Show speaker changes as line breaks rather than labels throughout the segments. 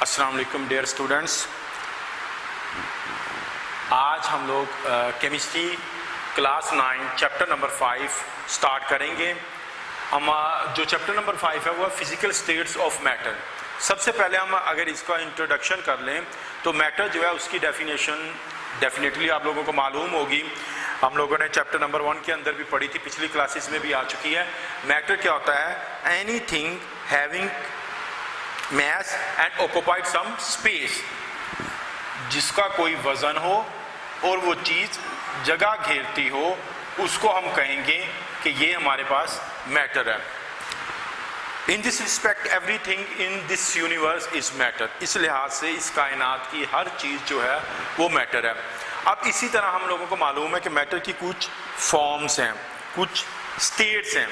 अस्सलाम वालेकुम dear students. आज हम लोग chemistry class 9 chapter number 5 start करेंगे। हम जो चैप्टर नंबर 5 है वो फिजिकल स्टेट्स ऑफ मैटर। सबसे पहले हम अगर इसका इंट्रोडक्शन कर लें तो मैटर जो है उसकी डेफिनेशन डेफिनेटली आप लोगों को मालूम होगी। हम लोगों ने चैप्टर नंबर 1 के अंदर भी पढ़ी थी, पिछली क्लासेस में भी आ चुकी है। मैटर क्या होता है? Anything having mass and occupied some space, जिसका कोई वजन हो और वो चीज जगह घेरती हो, उसको हम कहेंगे कि ये हमारे पास मैटर है। In this respect everything in this universe is matter. इस लिहाज से इस कायनात की हर चीज जो है वो मैटर है। अब इसी तरह हम लोगों को मालूम है कि मैटर की कुछ फॉर्म्स हैं, कुछ स्टेट्स हैं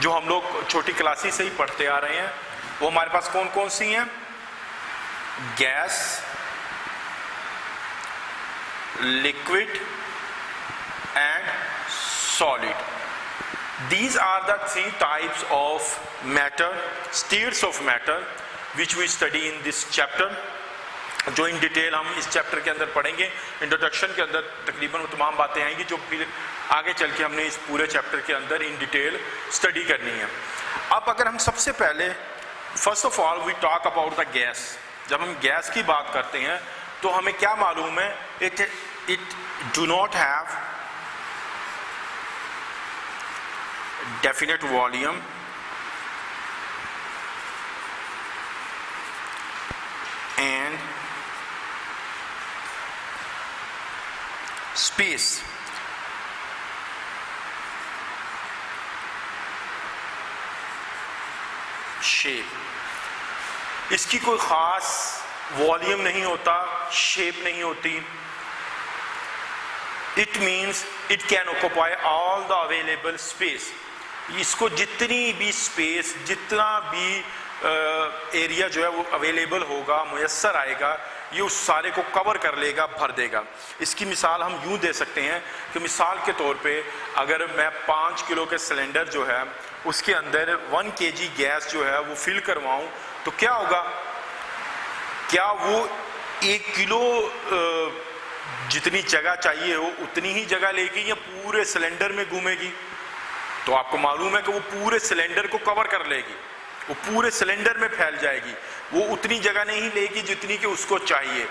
जो हम लोग छोटी क्लासेस से ही पढ़ते आ रहे हैं। वो हमारे पास कौन कौन सी हैं? Gas, liquid and solid. These are the three types of matter, states of matter, which we study in this chapter, जो इन डिटेल हम इस चैप्टर के अंदर पढ़ेंगे। इंट्रोडक्शन के अंदर तकरीबन वो तमाम बातें आएंगी जो फिर आगे चल के हमने इस पूरे चैप्टर के अंदर इन डिटेल स्टडी करनी है। अब अगर हम सबसे पहले first of all we talk about the gas. जब हम गैस की बात करते हैं तो हमें क्या मालूम है? It do not have definite volume and space. Shape, इसकी कोई खास वॉल्यूम नहीं होता, शेप नहीं होती। It means it can occupy all the available space. इसको जितनी भी स्पेस, जितना भी एरिया जो है वो अवेलेबल होगा, मुयस्सर आएगा, ये उस सारे को कवर कर लेगा, भर देगा। इसकी मिसाल हम यूं दे सकते हैं कि मिसाल के तौर पे अगर मैं 5 किलो के सिलेंडर जो है उसके अंदर 1 kg गैस जो है वो फिल करवाऊं तो क्या होगा? क्या वो 1 किलो जितनी जगह चाहिए हो उतनी ही जगह लेगी या पूरे सिलेंडर में घूमेगी? तो आपको मालूम है कि वो पूरे सिलेंडर को कवर कर लेगी, वो पूरे सिलेंडर में फैल जाएगी, वो उतनी जगह नहीं लेगी जितनी कि उसको चाहिए।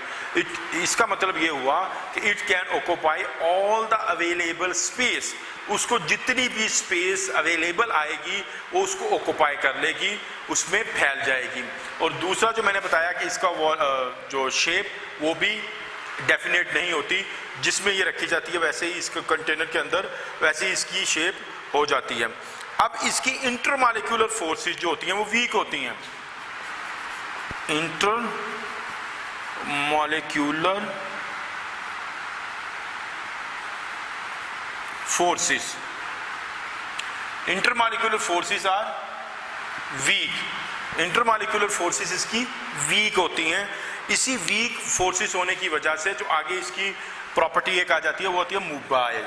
इसका मतलब ये हुआ कि it can occupy all the available space. उसको जितनी भी स्पेस अवेलेबल आएगी वो उसको ऑक्यूपाई कर लेगी, उसमें फैल जाएगी। और दूसरा जो मैंने बताया कि इसका जो शेप वो भी डेफिनेट नहीं होती, जिसमें ये रखी जाती है वैसे ही इसके कंटेनर के अंदर वैसे ही इसकी शेप हो जाती है। अब इसकी इंटरमॉलिक्यूलर फोर्सेस जो होती हैं वो वीक होती हैं। Intermolecular forces, intermolecular forces are weak. Intermolecular forces इसकी वीक होती हैं। इसी वीक फोर्सेस होने की वजह से जो आगे इसकी प्रॉपर्टी एक आ जाती है वो होती है मोबाइल,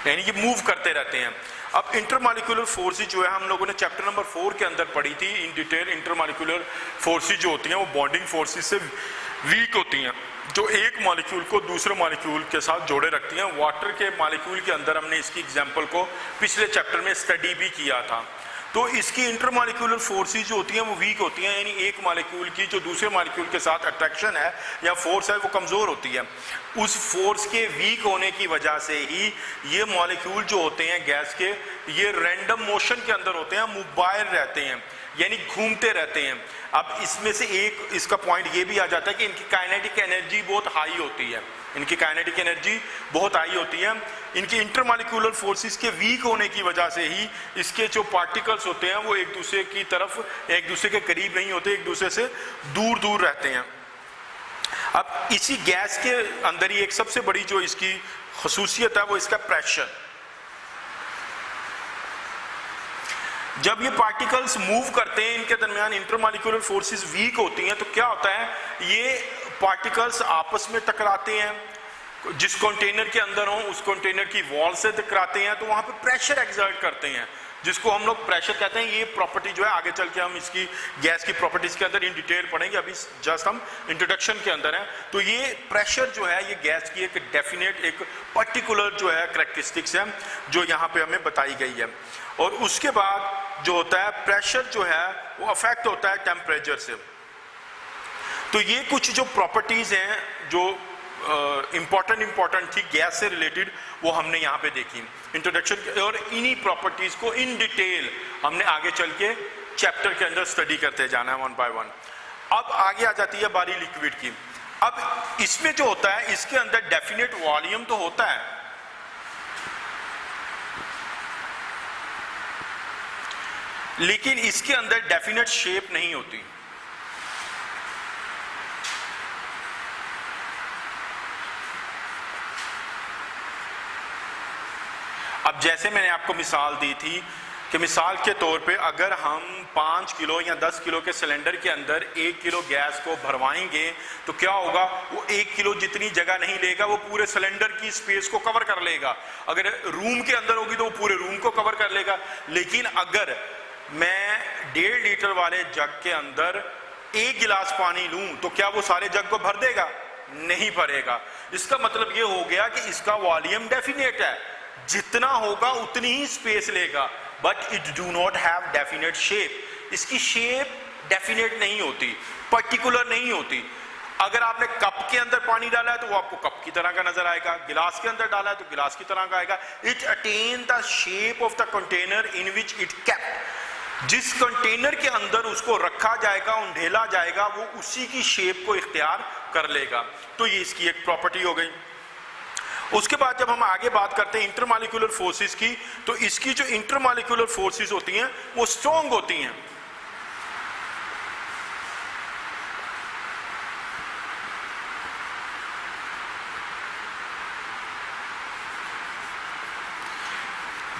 यानी कि मूव करते रहते हैं। अब इंटरमॉलिक्यूलर फोर्सेस जो है हम लोगों ने चैप्टर नंबर 4 के अंदर पढ़ी थी इन डिटेल। इंटरमॉलिक्यूलर फोर्सेस जो होती हैं वो बॉन्डिंग फोर्सेस से वीक होती हैं, जो एक मॉलिक्यूल को दूसरे मॉलिक्यूल के साथ जोड़े रखती हैं। वाटर के मॉलिक्यूल के अंदर हमने इसकी एग्जांपल को पिछले चैप्टर में स्टडी भी किया था। तो इसकी इंटरमॉलिक्यूलर फोर्सेस जो होती हैं वो वीक होती हैं, यानी एक मॉलिक्यूल की जो दूसरे मॉलिक्यूल के साथ अट्रैक्शन है या फोर्स है वो कमज़ोर होती है। उस फोर्स के वीक होने की वजह से ही ये मॉलिक्यूल जो होते हैं गैस के, ये रैंडम मोशन के अंदर होते हैं, मोबाइल रहते हैं, यानी घूमते रहते हैं। अब इसमें से एक इसका पॉइंट ये भी आ जाता है कि इनकी काइनेटिक एनर्जी बहुत हाई होती है, इनकी काइनेटिक एनर्जी बहुत हाई होती है। इनकी इंटरमॉलिक्यूलर फोर्सेस के वीक होने की वजह से ही इसके जो पार्टिकल्स होते हैं वो एक दूसरे की तरफ, एक दूसरे के करीब नहीं होते, एक दूसरे से दूर दूर रहते हैं। अब इसी गैस के अंदर ही एक सबसे बड़ी जो इसकी खसूसियत है वो इसका प्रेशर। जब ये पार्टिकल्स मूव करते हैं इनके दरमियान इंटरमॉलिक्यूलर फोर्सेस वीक होती हैं तो क्या होता है? ये पार्टिकल्स आपस में टकराते हैं, जिस कंटेनर के अंदर हो उस कंटेनर की वॉल से टकराते हैं तो वहां पे प्रेशर एक्सर्ट करते हैं। जिसको हम लोग प्रेशर कहते हैं। ये प्रॉपर्टी जो है आगे चल के हम इसकी गैस की प्रॉपर्टीज के अंदर इन डिटेल पढ़ेंगे, अभी जस्ट हम इंट्रोडक्शन के अंदर हैं। तो ये प्रेशर जो है ये गैस की एक डेफिनेट एक पर्टिकुलर जो है करेक्टरिस्टिक्स है जो यहाँ पे हमें बताई गई है। और उसके बाद जो होता है प्रेशर जो है वो अफेक्ट होता है टेम्परेचर से। तो ये कुछ जो प्रॉपर्टीज हैं जो इंपॉर्टेंट थी गैस से रिलेटेड, वो हमने यहाँ पे देखी इंट्रोडक्शन के, और इन्हीं प्रॉपर्टीज को इन डिटेल हमने आगे चल के चैप्टर के अंदर स्टडी करते जाना है वन बाय वन। अब आगे आ जाती है बारी लिक्विड की। अब इसमें जो होता है इसके अंदर डेफिनेट वॉल्यूम तो होता है, लेकिन इसके अंदर डेफिनेट शेप नहीं होती। अब जैसे मैंने आपको मिसाल दी थी कि मिसाल के तौर पे अगर हम 5 किलो या 10 किलो के सिलेंडर के अंदर 1 किलो गैस को भरवाएंगे तो क्या होगा, वो 1 किलो जितनी जगह नहीं लेगा वो पूरे सिलेंडर की स्पेस को कवर कर लेगा। अगर रूम के अंदर होगी तो वो पूरे रूम को कवर कर लेगा। लेकिन अगर मैं 1.5 लीटर वाले जग के अंदर 1 गिलास पानी लूं तो क्या वो सारे जग को भर देगा? नहीं भरेगा। इसका मतलब ये हो गया कि इसका वॉल्यूम डेफिनेट है, जितना होगा उतनी ही स्पेस लेगा, but it do not have definite shape. इसकी शेप डेफिनेट नहीं होती, पर्टिकुलर नहीं होती। अगर आपने कप के अंदर पानी डाला है तो वो आपको कप की तरह का नजर आएगा, गिलास के अंदर डाला है तो गिलास की तरह का आएगा। It attain the shape of the container in which it kept. जिस कंटेनर के अंदर उसको रखा जाएगा, उंडेला जाएगा, वो उसी की शेप को इख्तियार कर लेगा। तो ये इसकी एक प्रॉपर्टी हो गई। उसके बाद जब हम आगे बात करते हैं इंटरमॉलिक्यूलर फोर्सेस की, तो इसकी जो इंटरमॉलिक्यूलर फोर्सेस होती हैं वो स्ट्रॉन्ग होती हैं।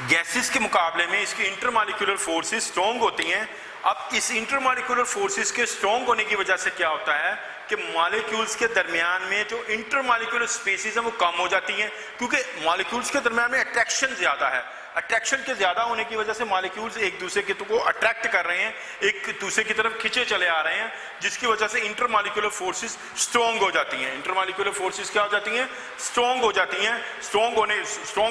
गैसेस के मुकाबले में इसकी इंटरमॉलिक्यूलर फोर्सेस स्ट्रॉन्ग होती हैं। अब इस इंटरमॉलिक्यूलर फोर्सेस के स्ट्रॉन्ग होने की वजह से क्या होता है कि मॉलिक्यूल्स के दरमियान में जो इंटरमॉलिक्यूलर स्पेसेस हैं वो कम हो जाती हैं, क्योंकि मॉलिक्यूल्स के दरमियान में अट्रैक्शन ज्यादा है। अट्रैक्शन के ज्यादा होने की वजह से मॉलिक्यूल्स एक दूसरे के को अट्रैक्ट कर रहे हैं, एक दूसरे की तरफ खींचे चले आ रहे हैं, जिसकी वजह से इंटरमॉलिक्यूलर फोर्सेस स्ट्रॉन्ग हो जाती हैं। इंटरमॉलिक्यूलर फोर्सेस क्या हो जाती हैं? स्ट्रॉन्ग हो जाती हैं। स्ट्रॉन्ग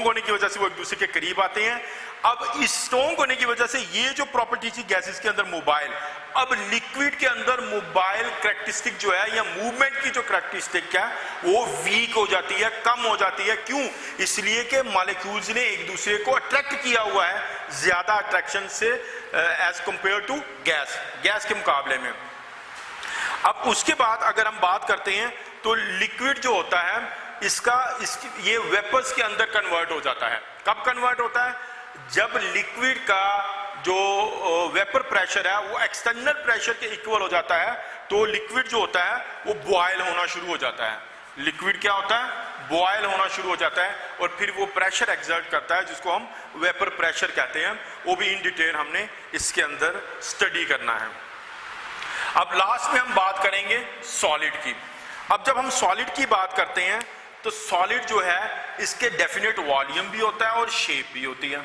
होने की वजह से वो एक दूसरे के करीब आते हैं। अब इस स्ट्रॉन्ग होने की वजह से ये जो प्रॉपर्टी थी गैसेस के अंदर मोबाइल, अब लिक्विड के अंदर मोबाइल करेक्टरिस्टिक जो है या मूवमेंट की जो करेक्टरिस्टिक है वो वीक हो जाती है, कम हो जाती है। क्यों? इसलिए कि मॉलिक्यूल्स ने एक दूसरे को अट्रैक्ट किया हुआ है ज्यादा अट्रैक्शन से एज कंपेयर टू गैस के मुकाबले में। अब उसके बाद अगर हम बात करते हैं तो लिक्विड जो होता है ये वेपर्स के अंदर कन्वर्ट हो जाता है। कब कन्वर्ट होता है? जब लिक्विड का जो वेपर प्रेशर है वो एक्सटर्नल प्रेशर के इक्वल हो जाता है तो लिक्विड जो होता है वो बॉयल होना शुरू हो जाता है। लिक्विड क्या होता है? बॉयल होना शुरू हो जाता है और फिर वो प्रेशर एक्सर्ट करता है जिसको हम वेपर प्रेशर कहते हैं। वो भी इन डिटेल हमने इसके अंदर स्टडी करना है। अब लास्ट में हम बात करेंगे सॉलिड की। अब जब हम सॉलिड की बात करते हैं तो सॉलिड जो है इसके डेफिनेट वॉल्यूम भी होता है और शेप भी होती है।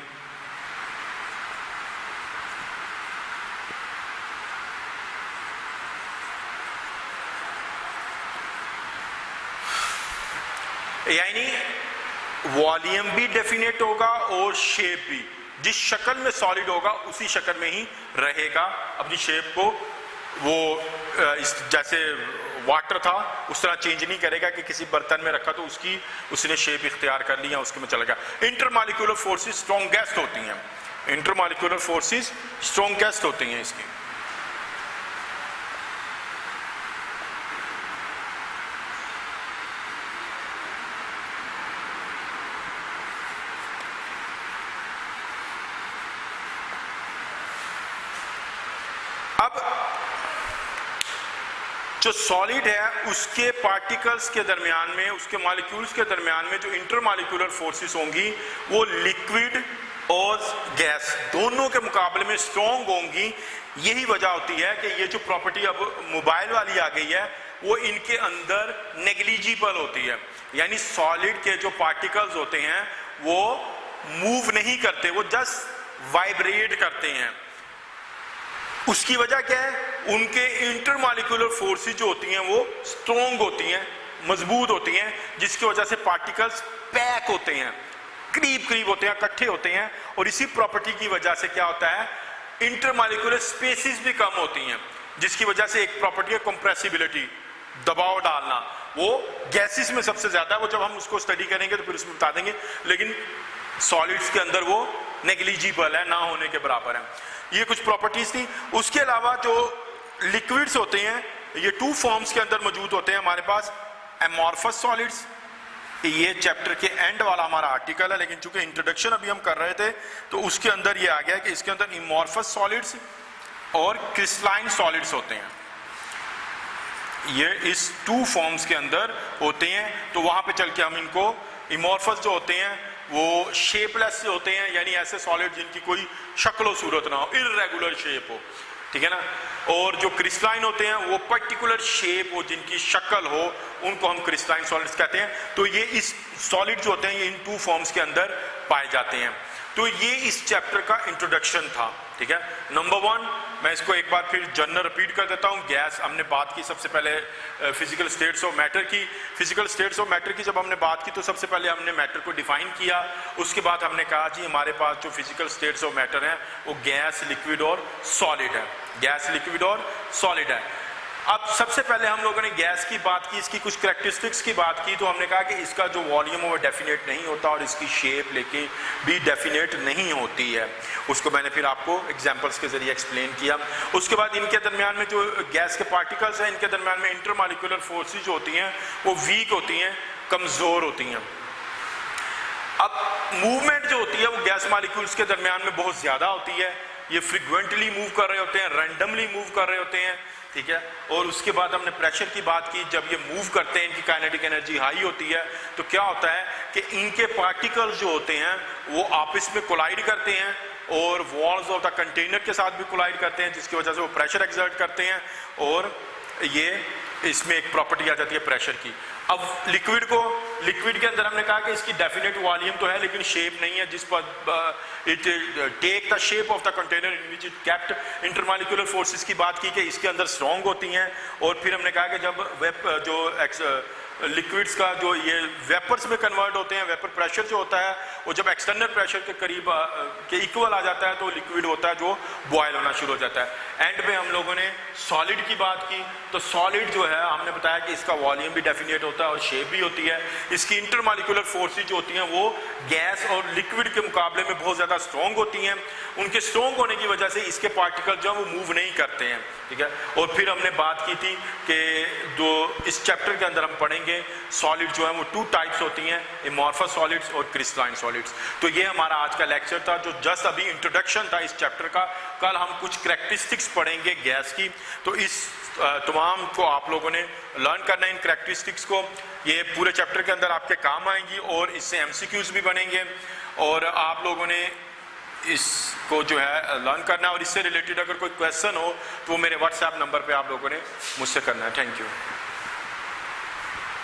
यानी वॉल्यूम भी डेफिनेट होगा और शेप भी। जिस शक्ल में सॉलिड होगा उसी शक्ल में ही रहेगा, अपनी शेप को वो जैसे वाटर था उस तरह चेंज नहीं करेगा कि किसी बर्तन में रखा तो उसने शेप इख्तियार कर लिया उसके में चला गया। इंटरमॉलिक्यूलर फोर्सेस स्ट्रॉन्गेस्ट होती हैं। इंटरमॉलिक्यूलर फोर्सेस स्ट्रॉन्गेस्ट होती हैं इसकी। जो सॉलिड है उसके पार्टिकल्स के दरमियान में, उसके मॉलिक्यूल्स के दरमियान में जो इंटरमॉलिक्यूलर फोर्सेस होंगी वो लिक्विड और गैस दोनों के मुकाबले में स्ट्रॉन्ग होंगी। यही वजह होती है कि ये जो प्रॉपर्टी अब मोबाइल वाली आ गई है वो इनके अंदर नेग्लिजिबल होती है। यानी सॉलिड के जो पार्टिकल्स होते हैं वो मूव नहीं करते, वो जस्ट वाइब्रेट करते हैं। उसकी वजह क्या है? उनके इंटरमॉलिक्यूलर फोर्सेस जो होती हैं वो स्ट्रॉन्ग होती हैं, मजबूत होती हैं, जिसकी वजह से पार्टिकल्स पैक होते हैं, करीब करीब होते हैं, इकट्ठे होते हैं। और इसी प्रॉपर्टी की वजह से क्या होता है? इंटरमॉलिक्यूलर स्पेसिस भी कम होती हैं, जिसकी वजह से एक प्रॉपर्टी है कंप्रेसिबिलिटी, दबाव डालना। वो गैसेस में सबसे ज्यादा है, वो जब हम उसको स्टडी करेंगे तो फिर उसमें बता देंगे, लेकिन सॉलिड्स के अंदर वो नेग्लिजिबल है, ना होने के बराबर है। ये कुछ प्रॉपर्टीज थी। उसके अलावा जो लिक्विड्स होते हैं ये टू फॉर्म्स के अंदर मौजूद होते हैं हमारे पास। एमॉर्फस सॉलिड्स, ये चैप्टर के एंड वाला हमारा आर्टिकल है, लेकिन चूंकि इंट्रोडक्शन अभी हम कर रहे थे तो उसके अंदर ये आ गया कि इसके अंदर इमॉर्फस सॉलिड्स और क्रिस्टलाइन सॉलिड्स होते हैं। ये इस टू फॉर्म्स के अंदर होते हैं। तो वहां पे चल के हम इनको, इमॉर्फस जो होते हैं वो शेपलेस होते हैं, यानी ऐसे सॉलिड जिनकी कोई शक्ल सूरत ना हो, इररेगुलर शेप हो, ठीक है ना। और जो क्रिस्टलाइन होते हैं वो पर्टिकुलर शेप हो, जिनकी शक्ल हो, उनको हम क्रिस्टलाइन सॉलिड्स कहते हैं। तो ये इस सॉलिड जो होते हैं ये इन टू फॉर्म्स के अंदर पाए जाते हैं। तो ये इस चैप्टर का इंट्रोडक्शन था, ठीक है। नंबर 1, मैं इसको एक बार फिर जर्नल रिपीट कर देता हूँ। गैस हमने बात की सबसे पहले फिजिकल स्टेट्स ऑफ मैटर की। फिजिकल स्टेट्स ऑफ मैटर की जब हमने बात की तो सबसे पहले हमने मैटर को डिफाइन किया। उसके बाद हमने कहा जी हमारे पास जो फिजिकल स्टेट्स ऑफ मैटर हैं वो गैस, लिक्विड और सॉलिड है। गैस, लिक्विड और सॉलिड है। अब सबसे पहले हम लोगों ने गैस की बात की, इसकी कुछ कैरेक्टरिस्टिक्स की बात की। तो हमने कहा कि इसका जो वॉल्यूम है वो डेफिनेट नहीं होता और इसकी शेप लेके भी डेफिनेट नहीं होती है। उसको मैंने फिर आपको एग्जांपल्स के जरिए एक्सप्लेन किया। उसके बाद इनके दरमियान में जो गैस के पार्टिकल्स हैं, इनके दरमियान में इंटरमॉलिक्यूलर फोर्सेस जो होती हैं वो वीक होती हैं, कमजोर होती हैं। अब मूवमेंट जो होती है वो गैस मॉलिक्यूल्स के दरमियान में बहुत ज्यादा होती है। ये फ्रीक्वेंटली मूव कर रहे होते हैं, रैंडमली मूव कर रहे होते हैं, ठीक है। और उसके बाद हमने प्रेशर की बात की। जब ये मूव करते हैं इनकी काइनेटिक एनर्जी हाई होती है, तो क्या होता है कि इनके पार्टिकल्स जो होते हैं वो आपस में कोलाइड करते हैं और वॉल्स ऑफ द कंटेनर के साथ भी कोलाइड करते हैं, जिसकी वजह से वो प्रेशर एक्सर्ट करते हैं और ये इसमें एक प्रॉपर्टी आ जाती है प्रेशर की। अब लिक्विड के अंदर हमने कहा कि इसकी डेफिनेट वॉल्यूम तो है लेकिन शेप नहीं है, जिस पर it take the shape of the container in which it kept. Intermolecular forces की बात की कि इसके अंदर स्ट्रॉन्ग होती हैं। और फिर हमने कहा कि जब लिक्विड्स का जो ये वेपर्स में कन्वर्ट होते हैं, वेपर प्रेशर जो होता है वो जब एक्सटर्नल प्रेशर के करीब के इक्वल आ जाता है तो लिक्विड होता है जो बॉयल होना शुरू हो जाता है। एंड में हम लोगों ने सॉलिड की बात की। तो सॉलिड जो है हमने बताया कि इसका वॉल्यूम भी डेफिनेट होता है और शेप भी होती है। इसकी इंटरमॉलिक्यूलर फोर्सेस जो होती हैं वो गैस और लिक्विड के मुकाबले में बहुत ज़्यादा स्ट्रॉन्ग होती हैं। उनके स्ट्रॉन्ग होने की वजह से इसके पार्टिकल जो है वो मूव नहीं करते हैं, ठीक है। और फिर हमने बात की थी कि जो इस चैप्टर के अंदर हम पढ़ेंगे सॉलिड जो है वो 2 टाइप्स होती हैं, एमॉर्फस सॉलिड्स और क्रिस्टलाइन सॉलिड्स। तो ये हमारा आज का लेक्चर था जो जस्ट अभी इंट्रोडक्शन था इस चैप्टर का। कल हम कुछ कैरेक्टरिस्टिक्स पढ़ेंगे गैस की। तो इस तमाम को आप लोगों ने लर्न करना है, इन कैरेक्टरिस्टिक्स को। ये पूरे चैप्टर के अंदर आपके काम आएंगी और इससे एमसीक्यूज भी बनेंगे और आप लोगों ने इसको जो है लर्न करना है। और इससे रिलेटेड अगर कोई क्वेश्चन हो तो वो मेरे व्हाट्सएप नंबर पे आप लोगों ने मुझसे करना है। Thank you.